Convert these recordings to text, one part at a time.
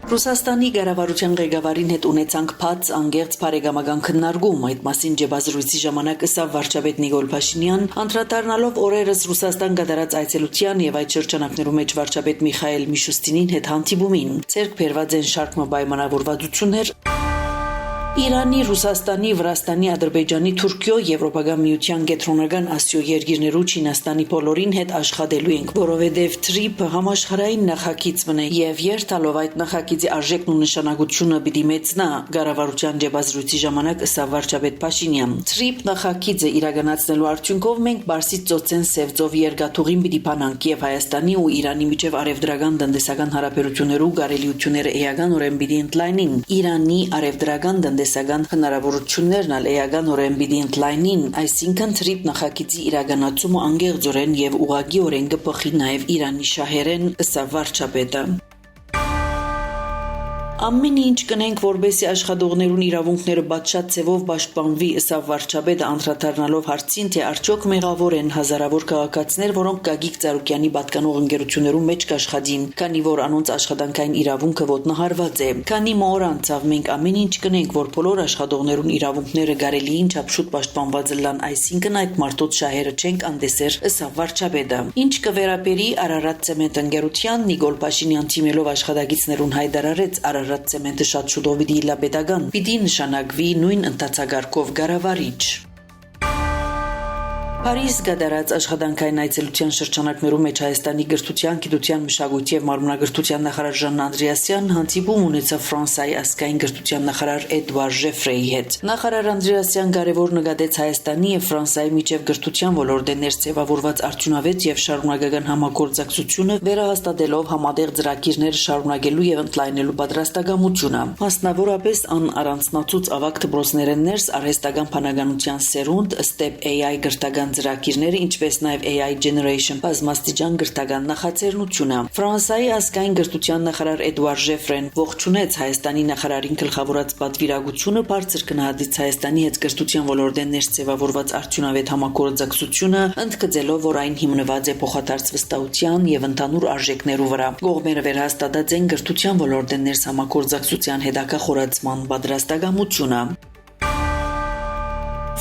Ռուսաստանի ղեկավարության ղեկավարին հետ ունեցանք բաց անգերց բարեկամական քննարկում, այդ մասին ջեբազրույցի ժամանակ ըսավ վարչապետ Նիկոլ Փաշինյան, անդրադառնալով օրերս Ռուսաստան կատարած այցելության եւ այդ շրջանակներում մեջ վարչապետ Միխայել Միշուստինին հետ հանդիպումին, ցերկ բերված են շարք պայմանավորվածություններ Իրանի, Ռուսաստանի, Վրաստանի, Ադրբեջանի, Թուրքիո, Եվրոպական միության կենտրոնական Ասիո երկիրներու Չինաստանի բոլորին հետ աշխատելու ենք, որովհետև TRIP համաշխարհային նախագիծ մնա եւ երթալով այդ նախագիծի արժեքն ու նշանակությունը պիտի մեծնա, կառավարության ջեբազրույցի ժամանակ ըսավ վարչապետ Փաշինյան։ TRIP նախագիծը իրականացնելու արդյունքով մենք Բարսից ծոցեն Սևծով երկաթուղին պիտի բանանք եւ Հայաստանի ու Իրանի միջև արևդրական տնտեսական հարաբերություններու կարելիությունները էականորեն պիտի ընդլայնին։ Իրանի արևդրական տնտեսական հնարավորություններն ալ էականորեն պիտի ընդլայնին, այսինքն TRIP նախագիծի իրականացումը անգեղծորեն եւ ուղղակիորեն կփոխի նաեւ Իրանի շահերեն, ըսավ վարչապետը։ Ամեն ինչ կնենք, որբեսի աշխատողներուն իրավունքները բացշատ ձևով պաշտպանվի, ըսավ վարչապետը անդրադառնալով հարցին, թե արդյոք մեղավոր են հազարավոր քաղաքացիներ, որոնք Գագիկ Ծառուկյանի պատկանող ընկերություններում մեջ կաշխատին, քանի որ անոնց աշխատանքային իրավունքը ոտնահարված է։ Քանի մոր անցավ մենք ամեն ինչ կնենք, որ բոլոր աշխատողներուն իրավունքները կարելիին չափշուտ պաշտպանված լան, այսինքն այդ մարդոց շահերը չենք անդեսեր, ըսավ վարչապետը։ Ինչ կվերապերի Արարատ ցեմենտ ընկերության Նիկոլ Փաշինյան թիմելով աշխատակիցներուն հայտարարեց Արարատ ցեմենտը շատ շուտով պիտի լաբեդական, պիտի նշանակվի նույն ընթացագարկով կառավարիչ։ Փարիզ կատարած աշխատանքային այցելության շրջանակներում մեջ Հայաստանի գրթության, գիտության, մշակույթի եւ մարմնագրթության նախարար Ժան Անդրեասյան հանդիպում ունեցավ Ֆրանսիայի ազգային գրթության նախարար Էդուարդ Ժեֆրեի հետ։ Նախարար Անդրեասյան կարևոր նկատեց Հայաստանի եւ Ֆրանսիայի միջև գրթության ոլորտի ներձևավորված արդյունավետ եւ շարունակական համագործակցությունը վերահաստատելով համատեղ ծրագիրներ շարունակելու եւ ընդլայնելու պատրաստակամությունը։ Մասնավորապես ան առանձնացուց ավագ դպրոցներեն ներս արհեստական բանականության սերունդ, STEP AI գրթական ծրագիրները, ինչպես նաև AI Generation բազմաստիճան գրթական նախաձեռնությունը։ Ֆրանսիայի ազգային գրթության նախարար Էդուարդ Ժեֆրեն ողջունեց Հայաստանի նախարարին գլխավորած պատվիրակությունը, բարձր գնահատեց Հայաստանի հետ գրթության ոլորտի ներձևավորված արդյունավետ համագործակցությունը, ընդգծելով, որ այն հիմնված է փոխադարձ վստահության եւ ընդհանուր արժեքներու վրա։ Կողմերը վերահաստատած են գրթության ոլորտի ներս համագործակցության հետագա խորացման պատրաստակամությունը։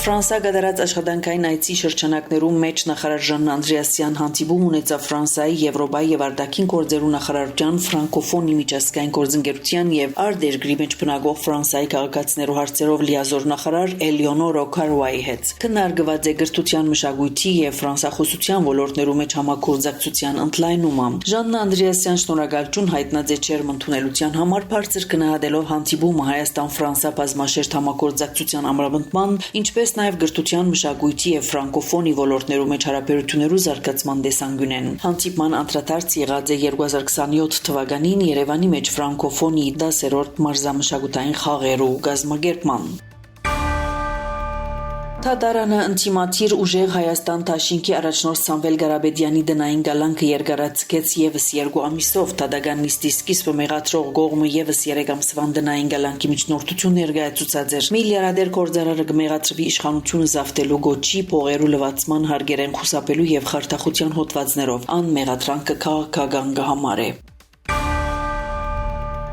Ֆրանսիա կատարած աշխատանքային այցի շրջանակներում մեջ նախարար Ժան Անդրեասյան հանդիպում ունեցավ Ֆրանսիայի, Եվրոպայի եւ արտաքին գործերու նախարարության ֆրանկոֆոնի միջազգային գործընկերության եւ արտերկրի մեջ բնակող Ֆրանսիայի քաղաքացիներու հարցերով լիազոր նախարար Էլեոնոր Օքարուայի հետ։ Քննարկված է գրթության, մշակույթի եւ ֆրանսախոսության ոլորտներու մեջ համագործակցության ընդլայնումը։ Ժան Անդրեասյան շնորհակալություն հայտնած է չերմ ընդունելության համար, բարձր գնահատելով հանդիպումը Հայաստան-Ֆրանսիա բազմաշերտ համագործակցության ամրապնդման, ինչպես նաև գրթության, մշակույթի եւ ֆրանկոֆոնի ոլորտներու մեջ հարաբերություններու զարգացման տեսանկյունեն։ Հանդիպման անդրադարձ եղած է 2027 թվականին Երևանի մեջ ֆրանկոֆոնի 10-րդ մարզամշակութային խաղերու կազմակերպման։ Թադարանը ինտիմատիր ուժեղ Հայաստան Թաշինքի առաջնորդ Սամվել Գարաբեդյանի դնային գալանքը երկարացկեց եւս 2 ամիսով Թադական նիստի սկիզբը մեղադրող կողմը եւս 3 ամսվան դնային գալանքի միջնորդություն ներկայացուցած էր։ Միլիարդեր գործարարը կմեղադրվի իշխանությունը զավթելու գոչի, փողերու լվացման, հարգերեն խուսափելու եւ խարդախության հոդվածներով։ Ան մեղադրանքը քաղաքական կհամարե։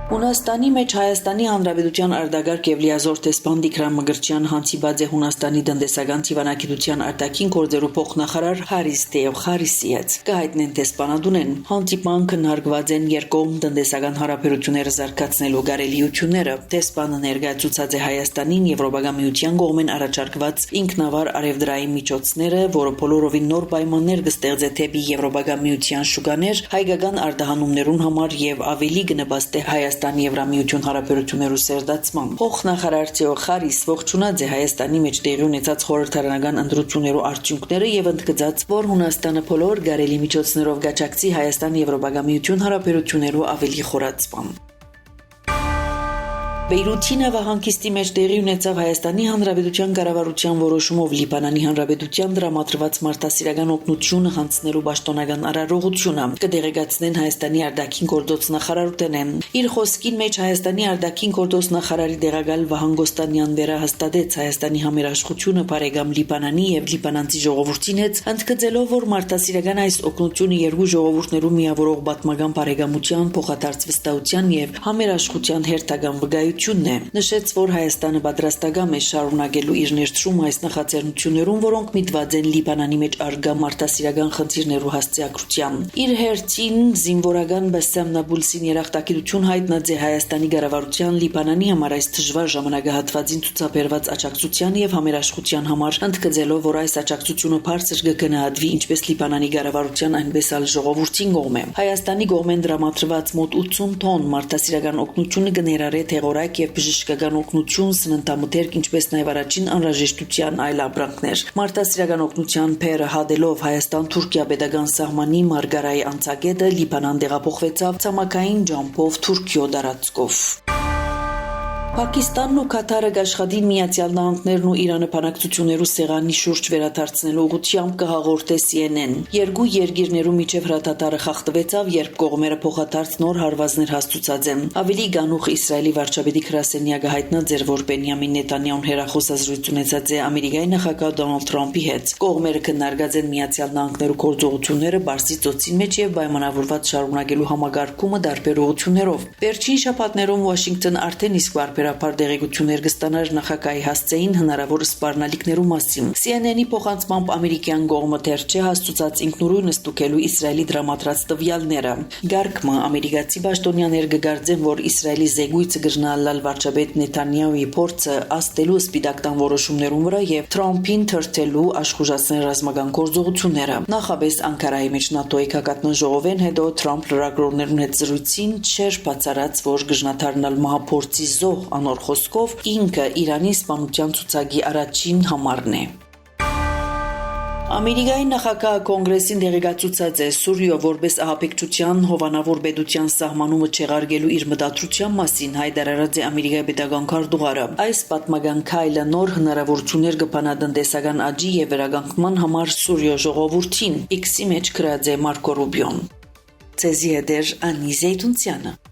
Հունաստանի մեջ Հայաստանի Հանրապետության արտագաղթ եւ լիազոր տեսփան Տիգրան Մկրտչյան հանդիպած է Հունաստանի տնտեսական դիվանագիտության արտաքին գործերու փոխնախարար Հարիս Թեոխարիսի հետ։ Կհայտնեն տեսփանադունեն հանդիպման քննարկված են երկկողմ տնտեսական հարաբերությունները զարգացնելու կարելիությունները։ Տեսփանը ներկայացուցած է Հայաստանին Եվրոպական միության կողմեն առաջարկված ինքնավար արևդրային միջոցները, որը բոլորովին նոր պայմաններ կստեղծե թեպի Եվրոպական միության շուկաներ հայկական արտահանումներուն համար եւ ավելի կնպաստի Հայաստանի Եվրամիություն հարաբերություններու սերտացման։ Փոխնախարար Թեոխարիս ողջունած է Հայաստանի մեջ տեղի ունեցած խորհրդարանական ընտրություններու արդյունքները եւ ընդգծած, որ Հունաստանը բոլոր գարելի միջոցներով կաջակցի Հայաստան Եվրոպական միություն հարաբերություններու ավելի խորացման։ Բեյրութի նավահանգիստի մեջ տեղի ունեցավ Հայաստանի Հանրապետության կառավարության որոշումով Լիբանանի Հանրապետության դրամատրված մարդասիրական օգնությունը հանձնելու պաշտոնական արարողությունը կդեղեկացնեն Հայաստանի արտաքին գործոց նախարարութենեն։ Իր խոսքին մեջ Հայաստանի արտաքին գործոց նախարարի դեղակալ Վահան Գոստանյան վերահաստատեց Հայաստանի համերաշխությունը բարեկամ Լիբանանի եւ լիբանանցի ժողովրդին հետ, ընդգծելով, որ մարդասիրական այս օգնությունը երկու ժողովուրդներու միավորող պատմական բարեկամության, փոխադարձ վստահության եւ համերաշխության հերթական վկայությունն է։ Նշեց, որ Հայաստանը պատրաստական է շարունակելու իր ներդրումը այս նախաձեռնություններում, որոնք միտված են Լիբանանի մեջ արգա մարդասիրական խնդիրներու հասցեակրության։ Իր հերթին զինվորական Բասամ Նաբուլսին երախտագիտություն հայտնած է Հայաստանի կառավարության Լիբանանի համար այս դժվար ժամանակահատվածին ցուցաբերված աջակցության եւ համերաշխության համար, ընդգծելով, որ այս աջակցությունը բարձր կգնահատվի ինչպես Լիբանանի կառավարության, այնպես էլ ժողովրդին կողմէ։ Հայաստանի կողմեն դրամատրված մոտ 80 տոն մարդասիրական օգնությունը կներառե թեղորայք եւ բժշկական օգնություն, սննդամթերք, ինչպես նաեւ առաջին անհրաժեշտության այլ ապրանքներ։ Մարդասիրական օգնության փերը հադելով Հայաստան-Թուրքիա պետական սահմանի Մարգարայի անցագետը Լիբանան տեղափոխվեցավ ցամաքային ջամփով Թուրքիո տարածքով։ Պակիստանն ու Կատարը աշխատին Միացյալ Նահանգներն ու Իրանը բանակցություններու սեղանի շուրջ վերադարձնելու ուղղությամբ կհաղորդե CNN։ Երկու երկիրներու միջև հրաթաթարը խախտվեցավ, երբ կողմերը փոխադարձ նոր հարվածներ հաստուցած են։ Ավելի գանուխ Իսրայելի վարչապետի գրասենյակը հայտնած էր, որ Բենյամին Նետանյահուն հերախոսազրույց ունեցած է Ամերիկայի նախագահ Դոնալդ Թրամփի հետ։ Կողմերը քննարկած են Միացյալ Նահանգներու գործողությունները Պարսից ծոցի մեջ եւ պայմանավորված շարունակելու համագարկումը տարբեր ուղղություններով։ Վերջին շաբաթներում Վաշինգտոն արդեն իսկ բարբերաբար դեղեցություններ կստանար նախագահի հասցեին հնարավոր սպառնալիքներու մասին։ CNN-ի փոխանցմամբ ամերիկյան կողմը դեռ չէ հասցուցած ինքնուրույն ստուգելու Իսրայելի դրամատրած տվյալները։ Գարկմը ամերիկացի պաշտոնյաներ կգարձեն, որ Իսրայելի զեկույցը կրնալալ վարչապետ Նետանյահուի փորձը աստելու սպիտակտան որոշումներուն վրա եւ Թրամփին թրթելու աշխուժացնել ռազմական գործողությունները։ Նախաբես Անկարայի մեջ ՆԱՏՕ-ի քակատնան ժողովեն հետո Թրամփ լրագրողներուն հետ զրույցին չէր բացառած, որ կժնաթարնալ մահափորձի զոհ անոր խոսքով ինքը Իրանի սպանության ցուցակի առաջին համարն է։ Ամերիկայի նախագահը կոնգրեսին դեղեկացուցած է Սուրիո որպես ահաբեկչության հովանավոր պետության սահմանումը չեղարկելու իր մտադրության մասին հայտարարած է Ամերիկայի պետական քարտուղարը։ Այս պատմական քայլը նոր հնարավորություններ կբանա տնտեսական աճի եւ վերականգնման համար Սուրիո ժողովրդին, X-ի մեջ գրած է Մարկո Ռուբիոն։ Ցեզի հետ Անի Զեյթունցյանը։